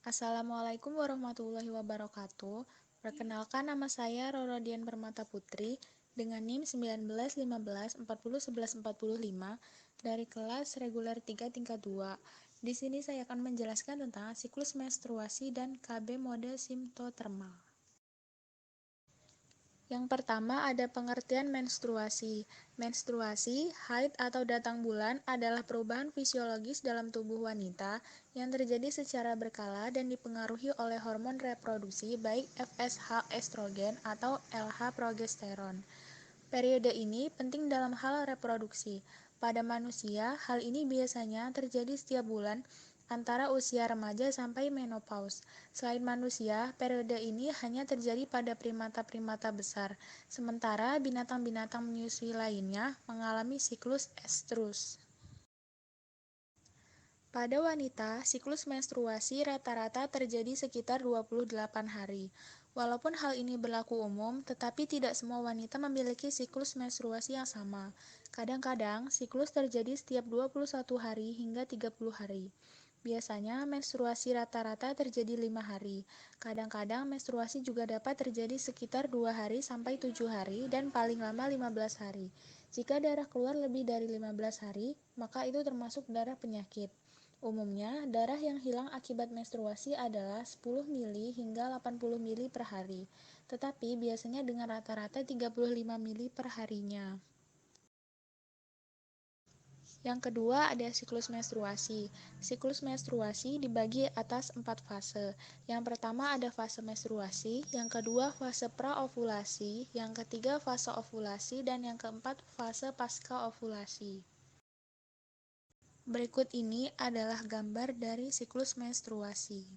Assalamualaikum warahmatullahi wabarakatuh. Perkenalkan, nama saya Roro Dian Permata Putri dengan NIM 1915401145 dari kelas reguler 3 tingkat 2. Di sini saya akan menjelaskan tentang siklus menstruasi dan KB mode simptotermal. Yang pertama ada pengertian menstruasi. Menstruasi, haid atau datang bulan adalah perubahan fisiologis dalam tubuh wanita yang terjadi secara berkala dan dipengaruhi oleh hormon reproduksi baik FSH estrogen atau LH progesteron. Periode ini penting dalam hal reproduksi. Pada manusia, hal ini biasanya terjadi setiap bulan antara usia remaja sampai menopause. Selain manusia, periode ini hanya terjadi pada primata-primata besar, sementara binatang-binatang menyusui lainnya mengalami siklus estrus. Pada wanita, siklus menstruasi rata-rata terjadi sekitar 28 hari. Walaupun hal ini berlaku umum, tetapi tidak semua wanita memiliki siklus menstruasi yang sama. Kadang-kadang, siklus terjadi setiap 21 hari hingga 30 hari. Biasanya, menstruasi rata-rata terjadi 5 hari. Kadang-kadang, menstruasi juga dapat terjadi sekitar 2 hari sampai 7 hari dan paling lama 15 hari. Jika darah keluar lebih dari 15 hari, maka itu termasuk darah penyakit. Umumnya, darah yang hilang akibat menstruasi adalah 10 mili hingga 80 mili per hari, tetapi biasanya dengan rata-rata 35 mili per harinya. Yang kedua ada siklus menstruasi. Siklus menstruasi dibagi atas 4 fase. Yang pertama ada fase menstruasi, yang kedua fase praovulasi, yang ketiga fase ovulasi, dan yang keempat fase pasca ovulasi. Berikut ini adalah gambar dari siklus menstruasi.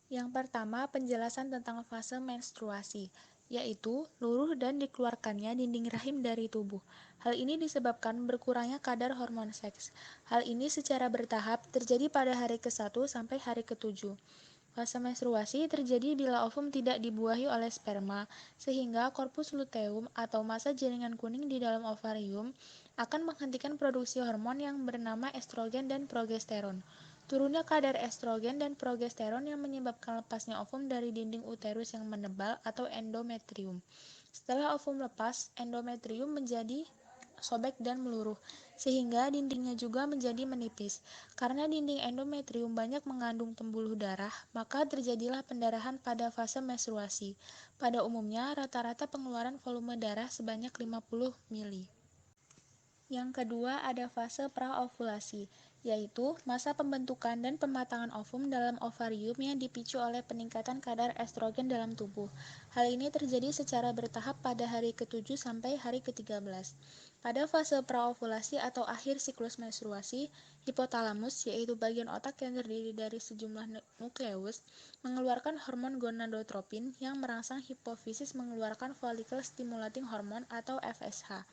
Yang pertama, penjelasan tentang fase menstruasi, yaitu luruh dan dikeluarkannya dinding rahim dari tubuh. Hal ini disebabkan berkurangnya kadar hormon seks. Hal ini secara bertahap terjadi pada hari ke-1 sampai hari ke-7. Fase menstruasi terjadi bila ovum tidak dibuahi oleh sperma, sehingga korpus luteum atau massa jaringan kuning di dalam ovarium akan menghentikan produksi hormon yang bernama estrogen dan progesteron. Turunnya kadar estrogen dan progesteron yang menyebabkan lepasnya ovum dari dinding uterus yang menebal atau endometrium. Setelah ovum lepas, endometrium menjadi sobek dan meluruh, sehingga dindingnya juga menjadi menipis. Karena dinding endometrium banyak mengandung pembuluh darah, maka terjadilah pendarahan pada fase menstruasi. Pada umumnya, rata-rata pengeluaran volume darah sebanyak 50 mili. Yang kedua ada fase praovulasi, yaitu masa pembentukan dan pematangan ovum dalam ovarium yang dipicu oleh peningkatan kadar estrogen dalam tubuh. Hal ini terjadi secara bertahap pada hari ke-7 sampai hari ke-13. Pada fase praovulasi atau akhir siklus menstruasi, hipotalamus, yaitu bagian otak yang terdiri dari sejumlah nukleus, mengeluarkan hormon gonadotropin yang merangsang hipofisis mengeluarkan follicle stimulating hormone atau FSH.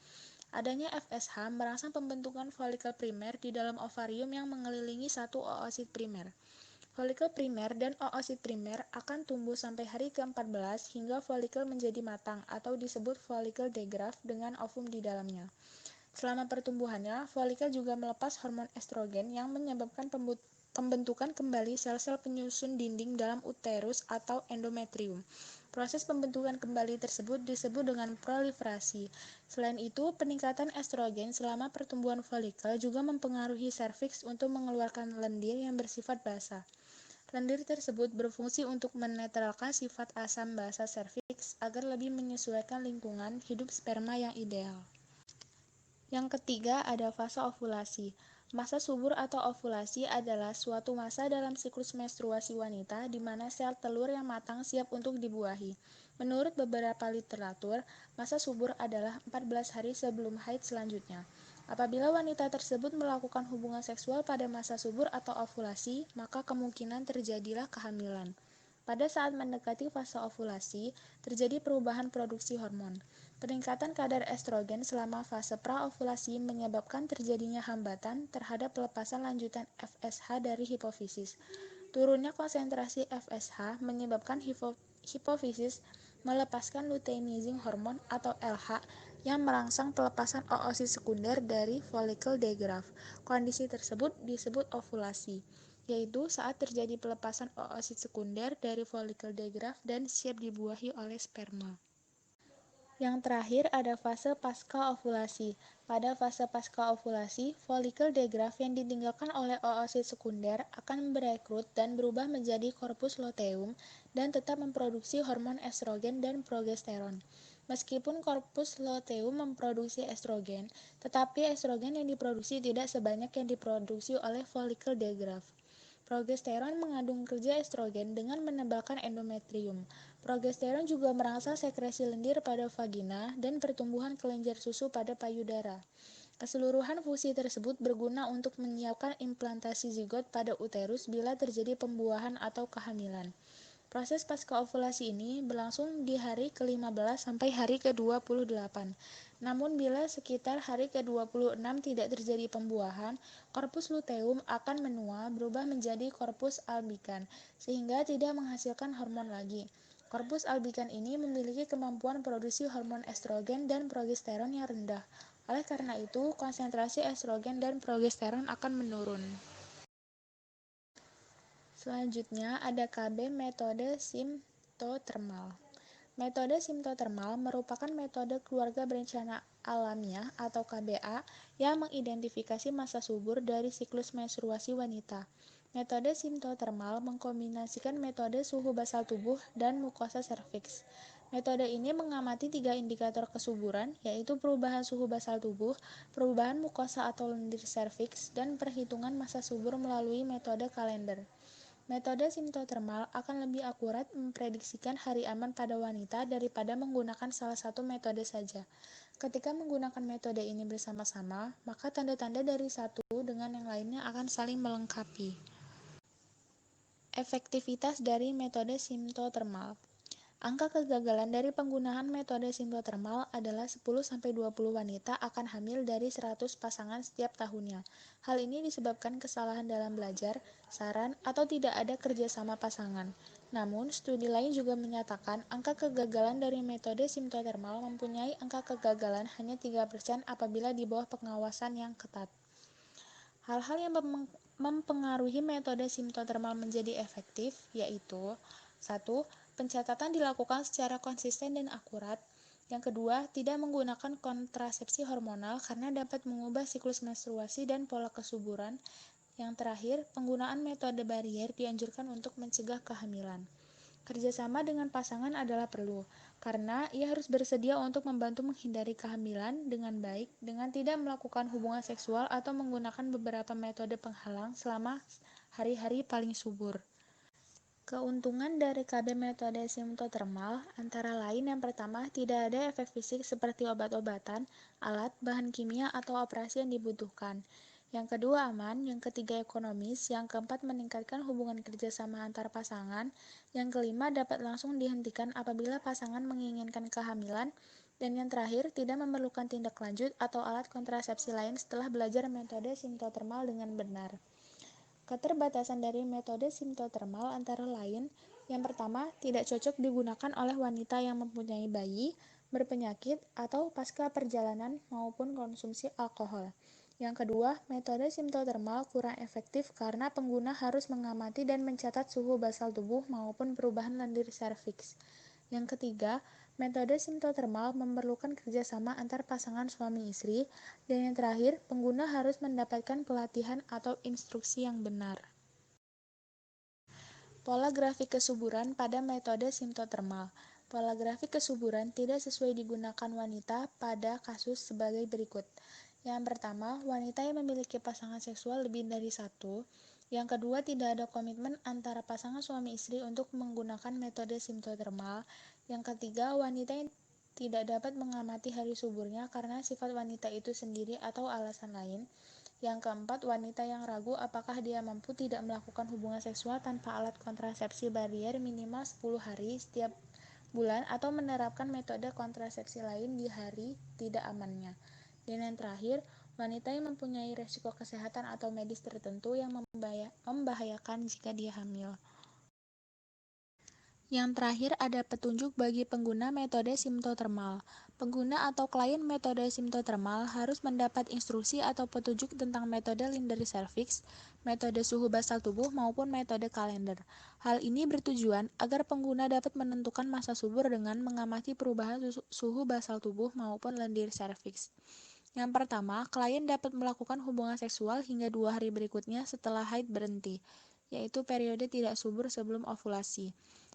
Adanya FSH merangsang pembentukan folikel primer di dalam ovarium yang mengelilingi satu oosit primer. Folikel primer dan oosit primer akan tumbuh sampai hari ke-14 hingga folikel menjadi matang atau disebut folikel degraft dengan ovum di dalamnya. Selama pertumbuhannya, folikel juga melepas hormon estrogen yang menyebabkan pembentukan kembali sel-sel penyusun dinding dalam uterus atau endometrium. Proses pembentukan kembali tersebut disebut dengan proliferasi. Selain itu, peningkatan estrogen selama pertumbuhan folikel juga mempengaruhi serviks untuk mengeluarkan lendir yang bersifat basa. Lendir tersebut berfungsi untuk menetralkan sifat asam basa serviks agar lebih menyesuaikan lingkungan hidup sperma yang ideal. Yang ketiga ada fase ovulasi. Masa subur atau ovulasi adalah suatu masa dalam siklus menstruasi wanita di mana sel telur yang matang siap untuk dibuahi. Menurut beberapa literatur, masa subur adalah 14 hari sebelum haid selanjutnya. Apabila wanita tersebut melakukan hubungan seksual pada masa subur atau ovulasi, maka kemungkinan terjadilah kehamilan. Pada saat mendekati fase ovulasi, terjadi perubahan produksi hormon. Peningkatan kadar estrogen selama fase praovulasi menyebabkan terjadinya hambatan terhadap pelepasan lanjutan FSH dari hipofisis. Turunnya konsentrasi FSH menyebabkan hipofisis melepaskan luteinizing hormone atau LH yang merangsang pelepasan oosit sekunder dari follicle degrowth. Kondisi tersebut disebut ovulasi, yaitu saat terjadi pelepasan oosit sekunder dari follicle degrowth dan siap dibuahi oleh sperma. Yang terakhir ada fase pasca ovulasi. Pada fase pasca ovulasi, folikel degrowth yang ditinggalkan oleh oosit sekunder akan berekrut dan berubah menjadi korpus luteum dan tetap memproduksi hormon estrogen dan progesteron. Meskipun korpus luteum memproduksi estrogen, tetapi estrogen yang diproduksi tidak sebanyak yang diproduksi oleh folikel degrowth. Progesteron mengandung kerja estrogen dengan menebalkan endometrium. Progesteron juga merangsang sekresi lendir pada vagina dan pertumbuhan kelenjar susu pada payudara. Keseluruhan fungsi tersebut berguna untuk menyiapkan implantasi zigot pada uterus bila terjadi pembuahan atau kehamilan. Proses pasca ovulasi ini berlangsung di hari ke-15 sampai hari ke-28. Namun bila sekitar hari ke-26 tidak terjadi pembuahan, korpus luteum akan menua berubah menjadi korpus albikan, sehingga tidak menghasilkan hormon lagi. Korpus albikan ini memiliki kemampuan produksi hormon estrogen dan progesteron yang rendah. Oleh karena itu, konsentrasi estrogen dan progesteron akan menurun. Selanjutnya ada KB metode simptotermal. Metode simptotermal merupakan metode keluarga berencana alamiah atau KBA yang mengidentifikasi masa subur dari siklus menstruasi wanita. Metode simptotermal mengkombinasikan metode suhu basal tubuh dan mukosa serviks. Metode ini mengamati 3 indikator kesuburan, yaitu perubahan suhu basal tubuh, perubahan mukosa atau lendir serviks, dan perhitungan masa subur melalui metode kalender. Metode simptotermal akan lebih akurat memprediksikan hari aman pada wanita daripada menggunakan salah satu metode saja. Ketika menggunakan metode ini bersama-sama, maka tanda-tanda dari satu dengan yang lainnya akan saling melengkapi. Efektivitas dari metode simptotermal. Angka kegagalan dari penggunaan metode simptotermal adalah 10-20 wanita akan hamil dari 100 pasangan setiap tahunnya. Hal ini disebabkan kesalahan dalam belajar, saran, atau tidak ada kerjasama pasangan. Namun, studi lain juga menyatakan angka kegagalan dari metode simptotermal mempunyai angka kegagalan hanya 3% apabila di bawah pengawasan yang ketat. Hal-hal yang mempengaruhi metode simptotermal menjadi efektif yaitu 1. Pencatatan dilakukan secara konsisten dan akurat. Yang kedua, tidak menggunakan kontrasepsi hormonal karena dapat mengubah siklus menstruasi dan pola kesuburan. Yang terakhir, penggunaan metode barier dianjurkan untuk mencegah kehamilan. Kerjasama dengan pasangan adalah perlu, karena ia harus bersedia untuk membantu menghindari kehamilan dengan baik dengan tidak melakukan hubungan seksual atau menggunakan beberapa metode penghalang selama hari-hari paling subur. Keuntungan dari KB metode simptotermal antara lain yang pertama, tidak ada efek fisik seperti obat-obatan, alat, bahan kimia, atau operasi yang dibutuhkan. Yang kedua aman, yang ketiga ekonomis, yang keempat meningkatkan hubungan kerjasama antar pasangan, yang kelima dapat langsung dihentikan apabila pasangan menginginkan kehamilan, dan yang terakhir tidak memerlukan tindak lanjut atau alat kontrasepsi lain setelah belajar metode simptotermal dengan benar. Keterbatasan dari metode simptotermal antara lain, yang pertama, tidak cocok digunakan oleh wanita yang mempunyai bayi, berpenyakit, atau pasca perjalanan maupun konsumsi alkohol. Yang kedua, metode simptotermal kurang efektif karena pengguna harus mengamati dan mencatat suhu basal tubuh maupun perubahan lendir serviks. Yang ketiga, metode simptotermal memerlukan kerjasama antar pasangan suami istri. Dan yang terakhir, pengguna harus mendapatkan pelatihan atau instruksi yang benar. Pola grafik kesuburan pada metode simptotermal. Pola grafik kesuburan tidak sesuai digunakan wanita pada kasus sebagai berikut. Yang pertama, wanita yang memiliki pasangan seksual lebih dari satu. Yang kedua, tidak ada komitmen antara pasangan suami istri untuk menggunakan metode simptotermal. Yang ketiga, wanita yang tidak dapat mengamati hari suburnya karena sifat wanita itu sendiri atau alasan lain. Yang keempat, wanita yang ragu apakah dia mampu tidak melakukan hubungan seksual tanpa alat kontrasepsi barier minimal 10 hari setiap bulan atau menerapkan metode kontrasepsi lain di hari tidak amannya. Dan yang terakhir, wanita yang mempunyai resiko kesehatan atau medis tertentu yang membahayakan jika dia hamil. Yang terakhir ada petunjuk bagi pengguna metode simptotermal. Pengguna atau klien metode simptotermal harus mendapat instruksi atau petunjuk tentang metode Linderi Cervix, metode suhu basal tubuh maupun metode kalender. Hal ini bertujuan agar pengguna dapat menentukan masa subur dengan mengamati perubahan suhu basal tubuh maupun lendir cervix. Yang pertama, klien dapat melakukan hubungan seksual hingga 2 hari berikutnya setelah haid berhenti, yaitu periode tidak subur sebelum ovulasi.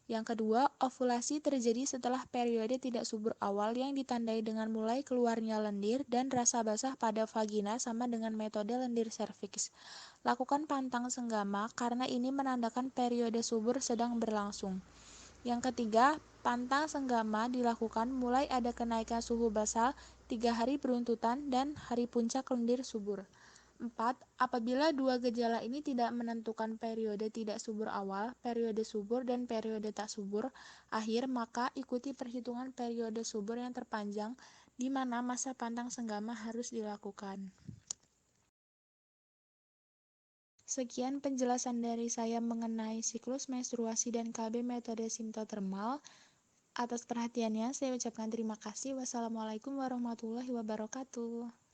Yang kedua, ovulasi terjadi setelah periode tidak subur awal yang ditandai dengan mulai keluarnya lendir dan rasa basah pada vagina sama dengan metode lendir cervix. Lakukan pantang senggama karena ini menandakan periode subur sedang berlangsung. Yang ketiga, pantang senggama dilakukan mulai ada kenaikan suhu basal 3 hari beruntutan dan hari puncak lendir subur. 4. Apabila dua gejala ini tidak menentukan periode tidak subur awal, periode subur, dan periode tak subur akhir, maka ikuti perhitungan periode subur yang terpanjang di mana masa pantang senggama harus dilakukan. Sekian penjelasan dari saya mengenai siklus menstruasi dan KB metode simptotermal. Atas perhatiannya, saya ucapkan terima kasih. Wassalamualaikum warahmatullahi wabarakatuh.